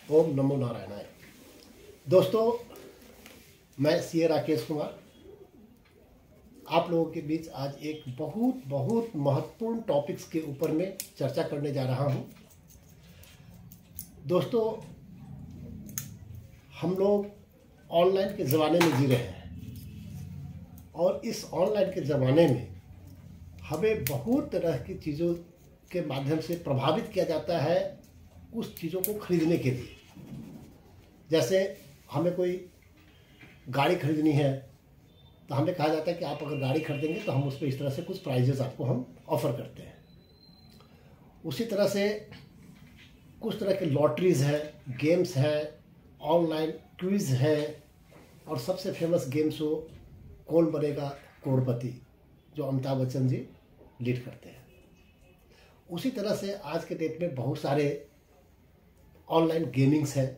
ओम नमो नारायणाय। दोस्तों, मैं सीए राकेश कुमार आप लोगों के बीच आज एक बहुत बहुत महत्वपूर्ण टॉपिक्स के ऊपर में चर्चा करने जा रहा हूं। दोस्तों, हम लोग ऑनलाइन के ज़माने में जी रहे हैं और इस ऑनलाइन के ज़माने में हमें बहुत तरह की चीज़ों के माध्यम से प्रभावित किया जाता है उस चीज़ों को खरीदने के लिए। जैसे हमें कोई गाड़ी खरीदनी है तो हमें कहा जाता है कि आप अगर गाड़ी खरीदेंगे तो हम उस पर इस तरह से कुछ प्राइजेस आपको हम ऑफ़र करते हैं। उसी तरह से कुछ तरह के लॉटरीज़ है, गेम्स है, ऑनलाइन क्विज़ है और सबसे फेमस गेम शो कौन बनेगा करोड़पति जो अमिताभ बच्चन जी लीड करते हैं। उसी तरह से आज के डेट में बहुत सारे ऑनलाइन गेमिंग्स हैं,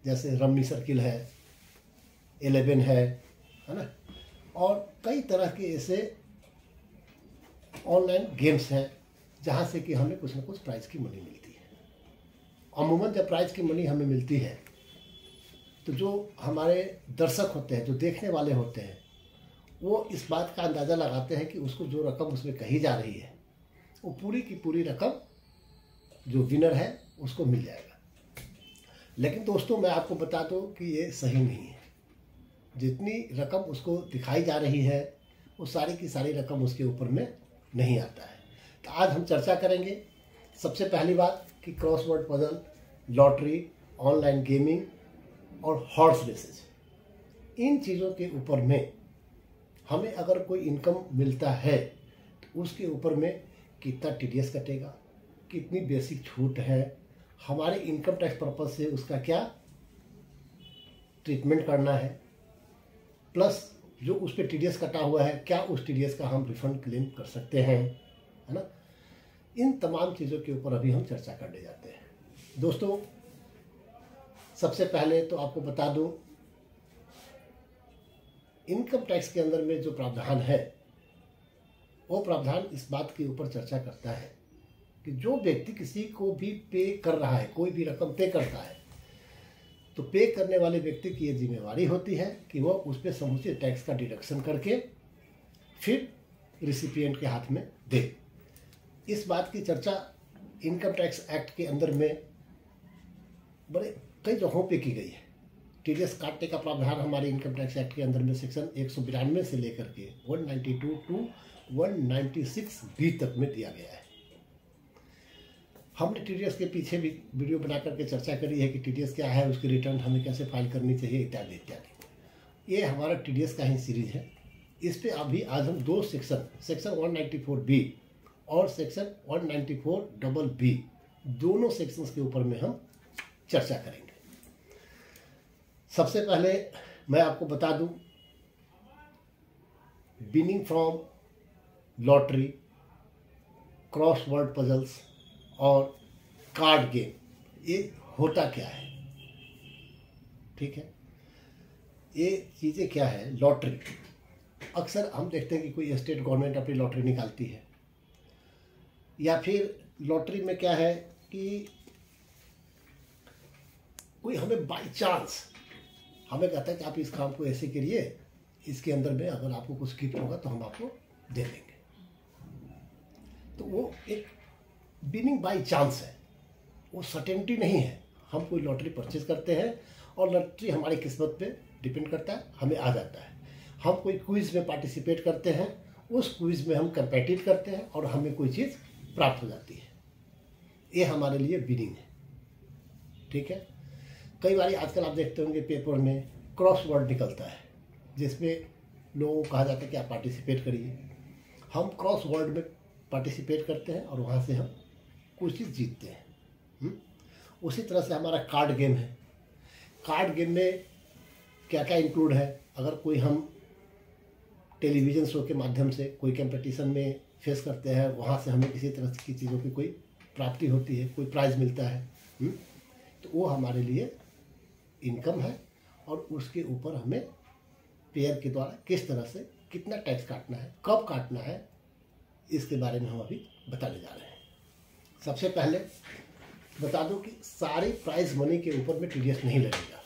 जैसे रम्मी सर्किल है, 11 है ना, और कई तरह के ऐसे ऑनलाइन गेम्स हैं जहाँ से कि हमें कुछ ना कुछ प्राइज़ की मनी मिलती है। अमूमन जब प्राइज़ की मनी हमें मिलती है तो जो हमारे दर्शक होते हैं, जो देखने वाले होते हैं, वो इस बात का अंदाज़ा लगाते हैं कि उसको जो रकम उसमें कही जा रही है वो पूरी की पूरी रकम जो विनर है उसको मिल जाएगा। लेकिन दोस्तों, मैं आपको बता दूं कि ये सही नहीं है। जितनी रकम उसको दिखाई जा रही है वो सारी की सारी रकम उसके ऊपर में नहीं आता है। तो आज हम चर्चा करेंगे सबसे पहली बात कि crossword puzzle, lottery, online gaming और हॉर्स रेसेस, इन चीज़ों के ऊपर में हमें अगर कोई इनकम मिलता है तो उसके ऊपर में कितना टीडीएस कटेगा, कितनी बेसिक छूट है, हमारे इनकम टैक्स पर्पज से उसका क्या ट्रीटमेंट करना है, प्लस जो उस पर टीडीएस कटा हुआ है क्या उस टीडीएस का हम रिफंड क्लेम कर सकते हैं, है ना। इन तमाम चीज़ों के ऊपर अभी हम चर्चा करने जाते हैं। दोस्तों, सबसे पहले तो आपको बता दूं, इनकम टैक्स के अंदर में जो प्रावधान है वो प्रावधान इस बात के ऊपर चर्चा करता है कि जो व्यक्ति किसी को भी पे कर रहा है, कोई भी रकम पे करता है, तो पे करने वाले व्यक्ति की ये जिम्मेवारी होती है कि वह उस पर समुचित टैक्स का डिडक्शन करके फिर रिसिपिएंट के हाथ में दे। इस बात की चर्चा इनकम टैक्स एक्ट के अंदर में बड़े कई जगहों पे की गई है। टीडीएस काटने का प्रावधान हमारे इनकम टैक्स एक्ट के अंदर में सेक्शन 192 से लेकर के 192 टू 196 बी तक में दिया गया है। हमने टीडीएस के पीछे भी वीडियो बना करके चर्चा करी है कि टीडीएस क्या है, उसकी रिटर्न हमें कैसे फाइल करनी चाहिए, इत्यादि इत्यादि। ये हमारा टीडीएस का ही सीरीज है। इस पे अभी आज हम दो सेक्शन 194 बी और सेक्शन 194 बी, दोनों सेक्शंस के ऊपर में हम चर्चा करेंगे। सबसे पहले मैं आपको बता दूं, winning from lottery, crossword puzzles और कार्ड गेम, ये होता क्या है, ठीक है। ये चीज़ें क्या है, लॉटरी अक्सर हम देखते हैं कि कोई स्टेट गवर्नमेंट अपनी लॉटरी निकालती है, या फिर लॉटरी में क्या है कि कोई हमें बाई चांस हमें कहता है कि आप इस काम को ऐसे करिए, इसके अंदर में अगर आपको कुछ गिफ्ट होगा तो हम आपको दे देंगे। तो वो एक विनिंग बाई चांस है, वो सर्टेनिटी नहीं है। हम कोई लॉटरी परचेज करते हैं और लॉटरी हमारी किस्मत पे डिपेंड करता है, हमें आ जाता है। हम कोई क्विज़ में पार्टिसिपेट करते हैं, उस क्विज़ में हम कंपेटिट करते हैं और हमें कोई चीज़ प्राप्त हो जाती है, ये हमारे लिए विनिंग है, ठीक है। कई बार आजकल आप देखते होंगे पेपर में क्रॉसवर्ड निकलता है जिसमें लोगों को कहा जाता है कि आप पार्टिसिपेट करिए। हम क्रॉसवर्ड में पार्टिसिपेट करते हैं और वहाँ से हम कुछ चीज़ जीतते हैं। उसी तरह से हमारा कार्ड गेम है। कार्ड गेम में क्या क्या इंक्लूड है, अगर कोई हम टेलीविज़न शो के माध्यम से कोई कंपटीशन में फेस करते हैं, वहाँ से हमें किसी तरह की चीज़ों की कोई प्राप्ति होती है, कोई प्राइज़ मिलता है, तो वो हमारे लिए इनकम है और उसके ऊपर हमें पेयर के द्वारा किस तरह से कितना टैक्स काटना है, कब काटना है, इसके बारे में हम अभी बताने जा रहे हैं। सबसे पहले बता दूं कि सारी प्राइज मनी के ऊपर में टीडीएस नहीं लगेगा।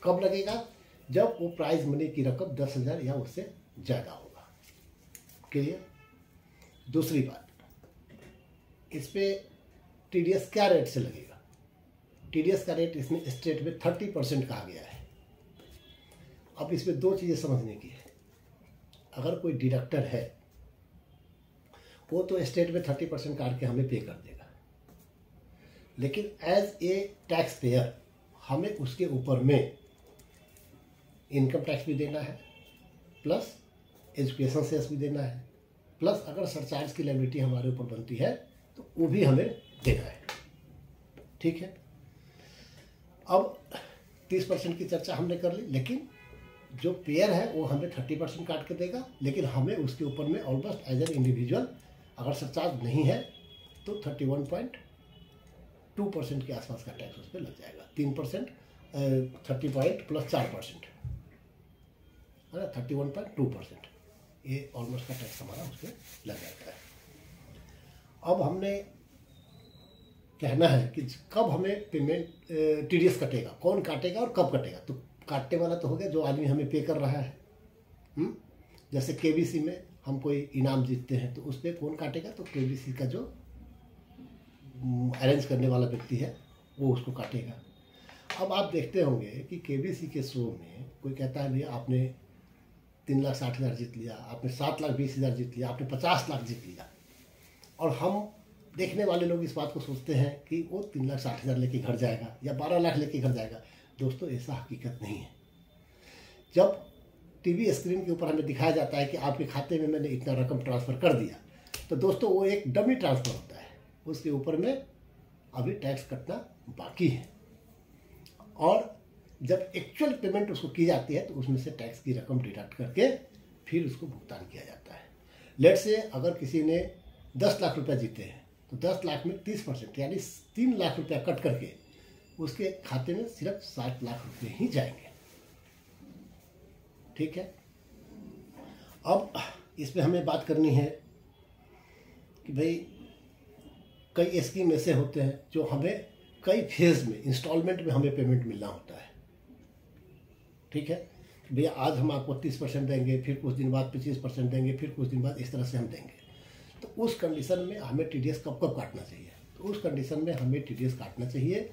कब लगेगा? जब वो प्राइज मनी की रकम 10,000 या उससे ज़्यादा होगा। क्लियर? दूसरी बात, इस पे टीडीएस क्या रेट से लगेगा? टीडीएस का रेट इसमें स्टेट में 30% कहा गया है। अब इसमें दो चीज़ें समझने की है। अगर कोई डिडक्टर है वो तो स्टेट में 30% काट के हमें पे कर देगा, लेकिन एज ए टैक्स पेयर हमें उसके ऊपर में इनकम टैक्स भी देना है, प्लस एजुकेशन सेस भी देना है, प्लस अगर सरचार्ज की लायबिलिटी हमारे ऊपर बनती है तो वो भी हमें देना है। ठीक है, अब 30% की चर्चा हमने कर ली, लेकिन जो पेयर है वो हमें 30% काट के देगा, लेकिन हमें उसके ऊपर में ऑलमोस्ट एज एन इंडिविजुअल अगर सरचार्ज नहीं है तो 31.2% के आसपास का टैक्स उस पर लग जाएगा। 3% 30 पॉइंट प्लस 4% है ना, 31.2% ये ऑलमोस्ट का टैक्स हमारा उस पर लग जाता है। अब हमने कहना है कि कब हमें पेमेंट टीडीएस कटेगा, कौन काटेगा और कब कटेगा। तो काटने वाला तो हो गया जो आदमी हमें पे कर रहा है। जैसे केबीसी में हम कोई इनाम जीतते हैं तो उस पर कौन काटेगा? तो केबीसी का जो अरेंज करने वाला व्यक्ति है वो उसको काटेगा। अब आप देखते होंगे कि केबीसी के शो में कोई कहता है भैया आपने 3,60,000 जीत लिया, आपने 7,20,000 जीत लिया, आपने 50 लाख जीत लिया, और हम देखने वाले लोग इस बात को सोचते हैं कि वो 3,60,000 लेके घर जाएगा या 12 लाख लेके घर जाएगा। दोस्तों ऐसा हकीकत नहीं है। जब टीवी स्क्रीन के ऊपर हमें दिखाया जाता है कि आपके खाते में मैंने इतना रकम ट्रांसफ़र कर दिया, तो दोस्तों वो एक डमी ट्रांसफ़र होता है, उसके ऊपर में अभी टैक्स कटना बाकी है। और जब एक्चुअल पेमेंट उसको की जाती है तो उसमें से टैक्स की रकम डिडक्ट करके फिर उसको भुगतान किया जाता है। लेट से अगर किसी ने 10 लाख रुपया जीते हैं तो 10 लाख में 30% यानी 3 लाख रुपया कट करके उसके खाते में सिर्फ 7 लाख रुपये ही जाएंगे। ठीक है, अब इसमें हमें बात करनी है कि भाई कई स्कीम ऐसे होते हैं जो हमें कई फेज में इंस्टॉलमेंट में हमें पेमेंट मिलना होता है। ठीक है, भैया आज हम आपको 30% देंगे, फिर कुछ दिन बाद 25% देंगे, फिर कुछ दिन बाद इस तरह से हम देंगे। तो उस कंडीशन में हमें टीडीएस कब कब काटना चाहिए? तो उस कंडीशन में हमें टीडीएस काटना चाहिए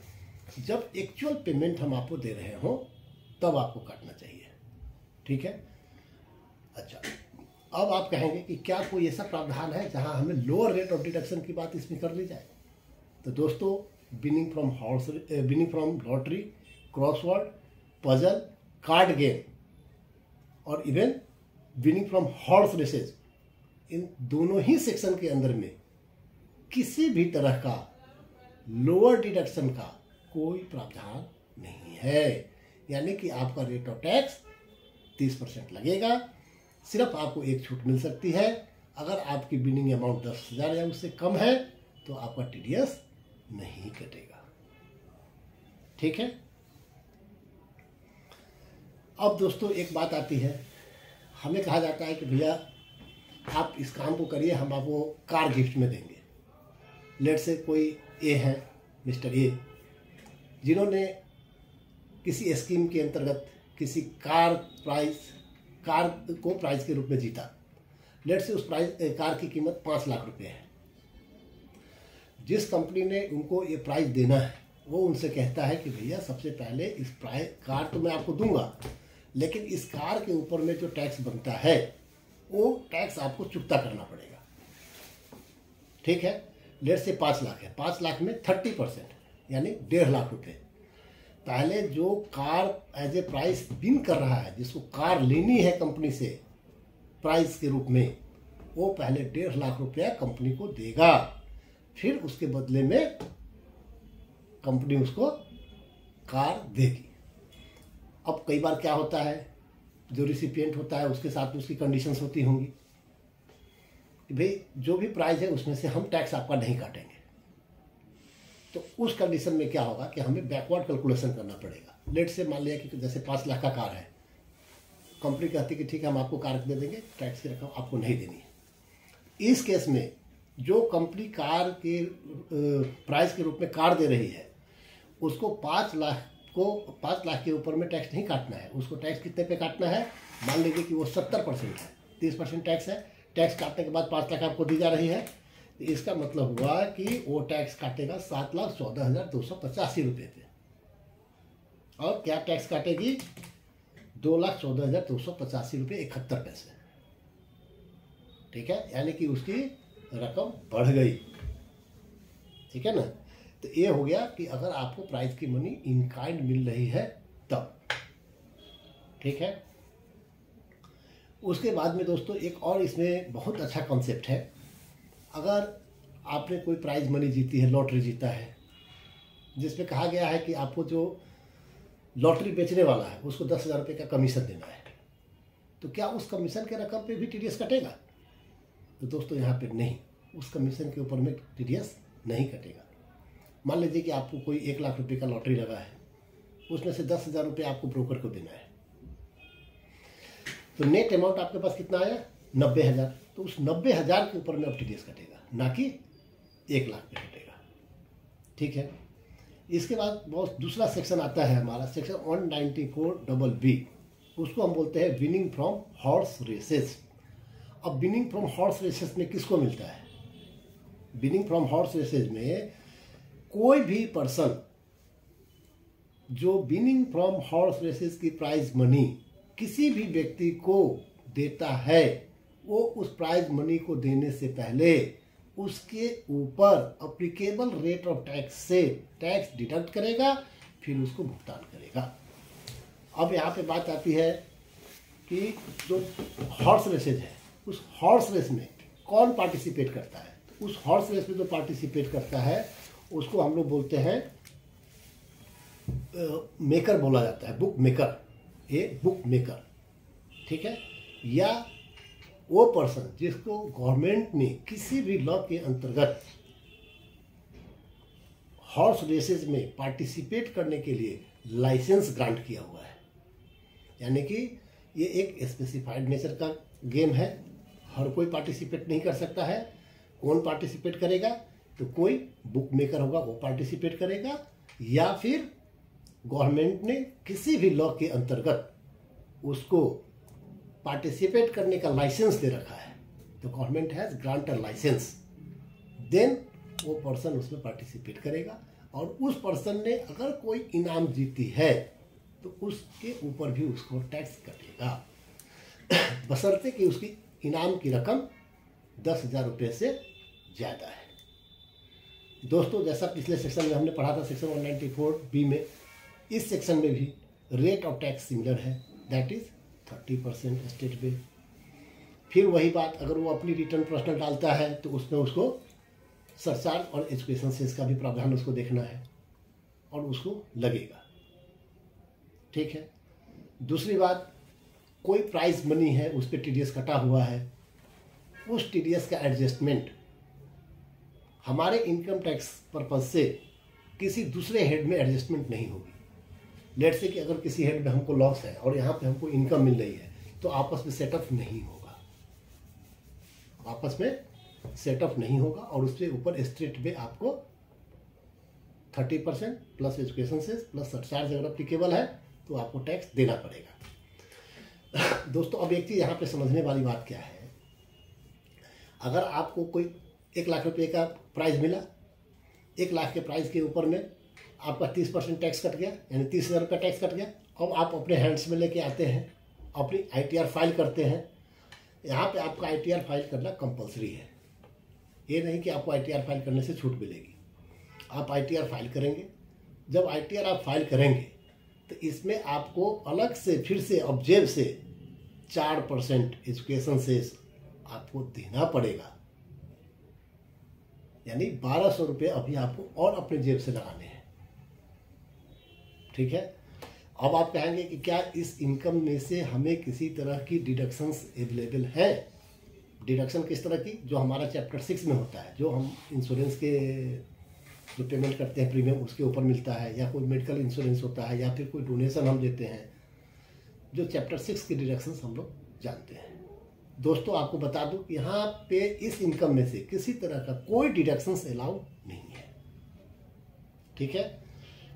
जब एक्चुअल पेमेंट हम आपको दे रहे हों, तब आपको काटना चाहिए। ठीक है, अच्छा, अब आप कहेंगे कि क्या कोई ऐसा प्रावधान है जहां हमें लोअर रेट ऑफ डिडक्शन की बात इसमें कर ली जाए? तो दोस्तों winning from lottery, crossword, puzzle, card game और even winning from horse races, इन दोनों ही सेक्शन के अंदर में किसी भी तरह का लोअर डिडक्शन का कोई प्रावधान नहीं है। यानी कि आपका रेट ऑफ टैक्स 30% लगेगा। सिर्फ आपको एक छूट मिल सकती है, अगर आपकी बिलिंग अमाउंट 10,000 या उससे कम है तो आपका टीडीएस नहीं कटेगा। ठीक है, अब दोस्तों एक बात आती है, हमें कहा जाता है कि भैया आप इस काम को करिए, हम आपको कार गिफ्ट में देंगे। लेट से कोई ए है, मिस्टर ए, जिन्होंने किसी स्कीम के अंतर्गत किसी कार को प्राइज के रूप में जीता। लेट से उस कार की कीमत 5 लाख रुपए है। जिस कंपनी ने उनको ये प्राइज देना है वो उनसे कहता है कि भैया सबसे पहले इस कार तो मैं आपको दूंगा, लेकिन इस कार के ऊपर में जो टैक्स बनता है वो टैक्स आपको चुकता करना पड़ेगा। ठीक है, लेट से 5 लाख है, 5 लाख में 30% यानी 1.5 लाख रुपए। पहले जो कार एज ए प्राइस बिन कर रहा है, जिसको कार लेनी है कंपनी से प्राइस के रूप में, वो पहले 1.5 लाख रुपया कंपनी को देगा, फिर उसके बदले में कंपनी उसको कार देगी। अब कई बार क्या होता है, जो रिसिपिएंट होता है उसके साथ उसकी कंडीशंस होती होंगी कि भाई जो भी प्राइस है उसमें से हम टैक्स आपका नहीं काटेंगे। तो उस कंडीशन में क्या होगा कि हमें बैकवर्ड कैलकुलेशन करना पड़ेगा। लेट से मान लिया कि जैसे 5 लाख का कार है, कंपनी कहती है कि ठीक है हम आपको कार दे देंगे, टैक्स की रकम आपको नहीं देनी है। इस केस में जो कंपनी कार के प्राइस के रूप में कार दे रही है उसको 5 लाख के ऊपर में टैक्स नहीं काटना है। उसको टैक्स कितने पे काटना है? मान लीजिए कि वो 70% है, 30% टैक्स है। टैक्स काटने के बाद 5 लाख आपको दी जा रही है, तो इसका मतलब हुआ कि वो टैक्स काटेगा 7,14,285 रुपये पे। और क्या टैक्स काटेगी? 2,14,285 रुपये 71 पैसे। ठीक है, यानी कि उसकी रकम बढ़ गई। ठीक है ना। तो ये हो गया कि अगर आपको प्राइज की मनी इन काइंड मिल रही है तब। ठीक है। उसके बाद में दोस्तों एक और इसमें बहुत अच्छा कॉन्सेप्ट है। अगर आपने कोई प्राइज मनी जीती है, लॉटरी जीता है, जिसमें कहा गया है कि आपको जो लॉटरी बेचने वाला है उसको 10,000 रुपये का कमीशन देना है, तो क्या उस कमीशन के रकम पे भी टीडीएस कटेगा? तो दोस्तों यहाँ पे नहीं, उस कमीशन के ऊपर में टीडीएस नहीं कटेगा। मान लीजिए कि आपको कोई 1 लाख रुपए का लॉटरी लगा है, उसमें से 10,000 रुपये आपको ब्रोकर को देना है, तो नेट अमाउंट आपके पास कितना आया? 90,000। तो उस 90,000 के ऊपर में अब टीडीएस कटेगा, ना कि 1 लाख पे कटेगा। ठीक है। इसके बाद बहुत दूसरा सेक्शन आता है हमारा, सेक्शन 194BB। उसको हम बोलते हैं विनिंग फ्रॉम हॉर्स रेसेस। अब विनिंग फ्रॉम हॉर्स रेसेस में किसको मिलता है? विनिंग फ्रॉम हॉर्स रेसेस में कोई भी पर्सन जो विनिंग फ्रॉम हॉर्स रेसेस की प्राइज मनी किसी भी व्यक्ति को देता है, वो उस प्राइज मनी को देने से पहले उसके ऊपर अप्लीकेबल रेट ऑफ टैक्स से टैक्स डिडक्ट करेगा, फिर उसको भुगतान करेगा। अब यहाँ पे बात आती है कि जो हॉर्स रेसेज है, उस हॉर्स रेस में कौन पार्टिसिपेट करता है? तो उस हॉर्स रेस में जो पार्टिसिपेट करता है उसको हम लोग बोलते हैं मेकर बोला जाता है, book maker, a book maker. ठीक है। या वो पर्सन जिसको गवर्नमेंट ने किसी भी लॉ के अंतर्गत हॉर्स रेसेस में पार्टिसिपेट करने के लिए लाइसेंस ग्रांट किया हुआ है। यानी कि ये एक स्पेसिफाइड नेचर का गेम है, हर कोई पार्टिसिपेट नहीं कर सकता है। कौन पार्टिसिपेट करेगा? तो कोई बुक मेकर होगा वो पार्टिसिपेट करेगा, या फिर गवर्नमेंट ने किसी भी लॉ के अंतर्गत उसको पार्टिसिपेट करने का लाइसेंस दे रखा है, तो government has grant a license, then वो पर्सन उसमें पार्टिसिपेट करेगा। और उस पर्सन ने अगर कोई इनाम जीती है तो उसके ऊपर भी उसको टैक्स कटेगा, बशर्ते कि उसकी इनाम की रकम 10,000 रुपये से ज़्यादा है। दोस्तों जैसा पिछले सेक्शन में हमने पढ़ा था, सेक्शन 194B में, इस सेक्शन में भी रेट ऑफ टैक्स सिमिलर है, दैट इज 30% स्टेट पे। फिर वही बात, अगर वो अपनी रिटर्न पर्सनल डालता है तो उसमें उसको सरचार्ज और एजुकेशन सेस का भी प्रावधान उसको देखना है और उसको लगेगा। ठीक है। दूसरी बात, कोई प्राइज मनी है उस पर टीडीएस कटा हुआ है, उस टीडीएस का एडजस्टमेंट हमारे इनकम टैक्स पर्पज से किसी दूसरे हेड में एडजस्टमेंट नहीं होगी। लेट से कि अगर किसी हेड में हमको लॉस है और यहाँ पे हमको इनकम मिल रही है, तो आपस में सेटअप नहीं होगा, आपस में सेटअप नहीं होगा, और उसके ऊपर स्टेट में आपको 30% प्लस एजुकेशन से प्लस सरचार्ज अगर अप्लीकेबल है तो आपको टैक्स देना पड़ेगा। दोस्तों अब एक चीज़ यहाँ पे समझने वाली बात क्या है, अगर आपको कोई 1 लाख रुपये का प्राइज मिला, 1 लाख के प्राइज के ऊपर में आपका 30% टैक्स कट गया, यानी 30,000 रुपये टैक्स कट गया। अब आप अपने हैंड्स में लेके आते हैं, अपनी ITR फाइल करते हैं। यहाँ पे आपका ITR फाइल करना कंपलसरी है, ये नहीं कि आपको ITR फाइल करने से छूट मिलेगी। आप ITR फाइल करेंगे, जब ITR आप फाइल करेंगे तो इसमें आपको अलग से फिर से ऑब्जेक्ट से 4% एजुकेशन से आपको देना पड़ेगा, यानी 1,200 रुपये अभी आपको और अपने जेब से लगाने हैं। ठीक है। अब आप कहेंगे कि क्या इस इनकम में से हमें किसी तरह की डिडक्शंस अवेलेबल है? डिडक्शन किस तरह की? जो हमारा चैप्टर 6 में होता है, जो हम इंश्योरेंस के जो पेमेंट करते हैं प्रीमियम उसके ऊपर मिलता है, या कोई मेडिकल इंश्योरेंस होता है, या फिर कोई डोनेशन हम देते हैं, जो चैप्टर 6 की डिडक्शंस हम लोग जानते हैं। दोस्तों आपको बता दूं कि यहाँ पे इस इनकम में से किसी तरह का कोई डिडक्शंस अलाउ नहीं है। ठीक है,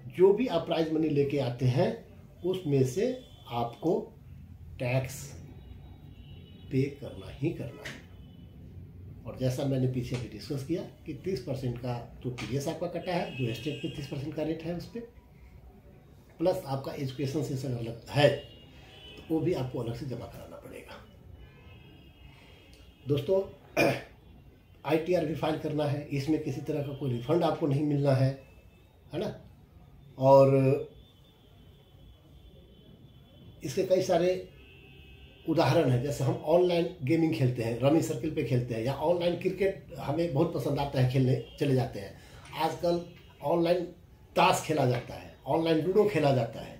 जो भी आप प्राइज मनी लेके आते हैं उसमें से आपको टैक्स पे करना ही करना है। और जैसा मैंने पीछे भी डिस्कस किया कि 30% का तो टीडीएस आपका कटा है, जो स्टेट पे 30% का रेट है उस पर, प्लस आपका एजुकेशन से अगर लगता है तो वो भी आपको अलग से जमा कराना पड़ेगा। दोस्तों ITR भी फाइल करना है, इसमें किसी तरह का कोई रिफंड आपको नहीं मिलना है ना। और इसके कई सारे उदाहरण है, जैसे हम ऑनलाइन गेमिंग खेलते हैं, रमी सर्किल पे खेलते हैं, या ऑनलाइन क्रिकेट हमें बहुत पसंद आता है, खेलने चले जाते हैं। आजकल ऑनलाइन ताश खेला जाता है, ऑनलाइन लूडो खेला जाता है,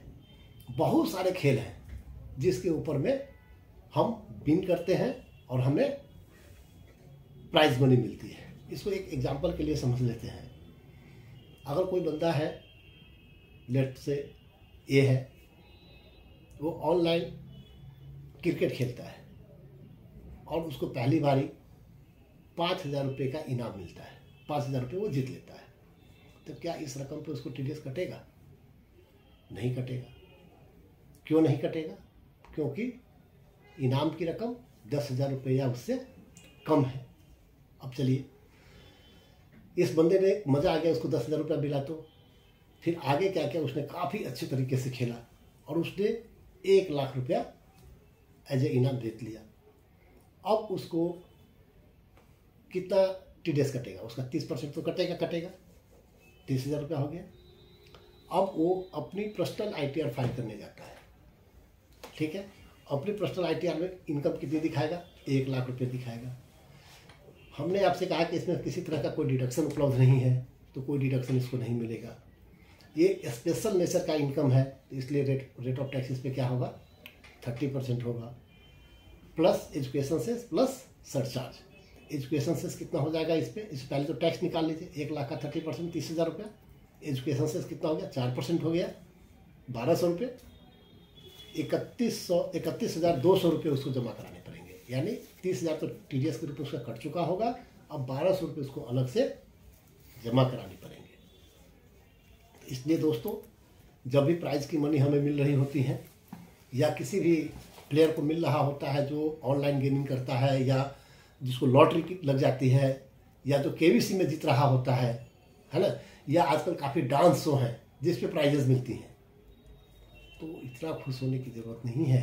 बहुत सारे खेल हैं जिसके ऊपर में हम विन करते हैं और हमें प्राइज मनी मिलती है। इसको एक एग्जांपल के लिए समझ लेते हैं। अगर कोई बंदा है, लेट से ए है, वो ऑनलाइन क्रिकेट खेलता है और उसको पहली बारी 5,000 रुपये का इनाम मिलता है, 5,000 रुपये वो जीत लेता है, तो क्या इस रकम पे उसको टीडीएस कटेगा? नहीं कटेगा। क्यों नहीं कटेगा? क्योंकि इनाम की रकम 10,000 रुपये या उससे कम है। अब चलिए, इस बंदे ने मज़ा आ गया, उसको 10,000 रुपया मिला, तो फिर आगे क्या किया, उसने काफ़ी अच्छे तरीके से खेला और उसने 1 लाख रुपया एज ए इनाम जीत लिया। अब उसको कितना टीडीएस कटेगा? उसका 30% तो कटेगा 30,000 रुपया हो गया। अब वो अपनी पर्सनल ITR फाइल करने जाता है। ठीक है, अपनी पर्सनल ITR में इनकम कितनी दिखाएगा? 1 लाख रुपये दिखाएगा। हमने आपसे कहा कि इसमें किसी तरह का कोई डिडक्शन उपलब्ध नहीं है, तो कोई डिडक्शन इसको नहीं मिलेगा। ये स्पेशल नेचर का इनकम है, तो इसलिए रेट ऑफ टैक्स इस पर क्या होगा? 30% होगा, plus education cess plus surcharge. Education cess कितना हो जाएगा इस पर? इससे पहले तो टैक्स निकाल लीजिए। 1 लाख का 30% 30,000 रुपया। एजुकेशन सेस कितना हो गया? 4% हो गया, 1,200 रुपये। 31,200 रुपये उसको जमा कराने पड़ेंगे, यानी 30,000 तो टीडीएस के रूप में उसका कट चुका होगा। अब 1,200 रुपये उसको अलग से जमा करानी पड़ेंगे। इसलिए दोस्तों, जब भी प्राइज की मनी हमें मिल रही होती है, या किसी भी प्लेयर को मिल रहा होता है जो ऑनलाइन गेमिंग करता है, या जिसको लॉटरी लग जाती है, या जो केवीसी में जीत रहा होता है ना, या आजकल काफ़ी डांस शो हैं जिस पे प्राइजेस मिलती हैं, तो इतना खुश होने की ज़रूरत नहीं है।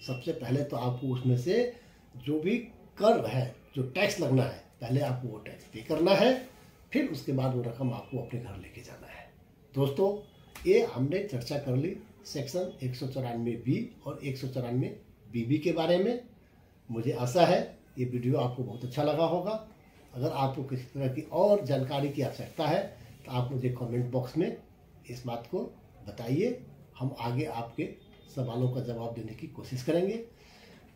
सबसे पहले तो आपको उसमें से जो भी कर है, जो टैक्स लगना है, पहले आपको वो टैक्स पे करना है, फिर उसके बाद वो रकम आपको अपने घर लेके जाना है। दोस्तों, ये हमने चर्चा कर ली सेक्शन 194B और 194BB के बारे में। मुझे आशा है ये वीडियो आपको बहुत अच्छा लगा होगा। अगर आपको किसी तरह की और जानकारी की आवश्यकता है तो आप मुझे कमेंट बॉक्स में इस बात को बताइए। हम आगे आपके सवालों का जवाब देने की कोशिश करेंगे।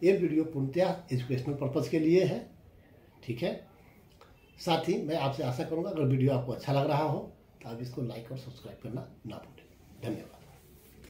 ये वीडियो पूर्णतः एजुकेशनल पर्पज़ के लिए है। ठीक है, साथ ही मैं आपसे आशा करूँगा अगर वीडियो आपको अच्छा लग रहा हो तो आप इसको लाइक और सब्सक्राइब करना ना भूलें। धन्यवाद।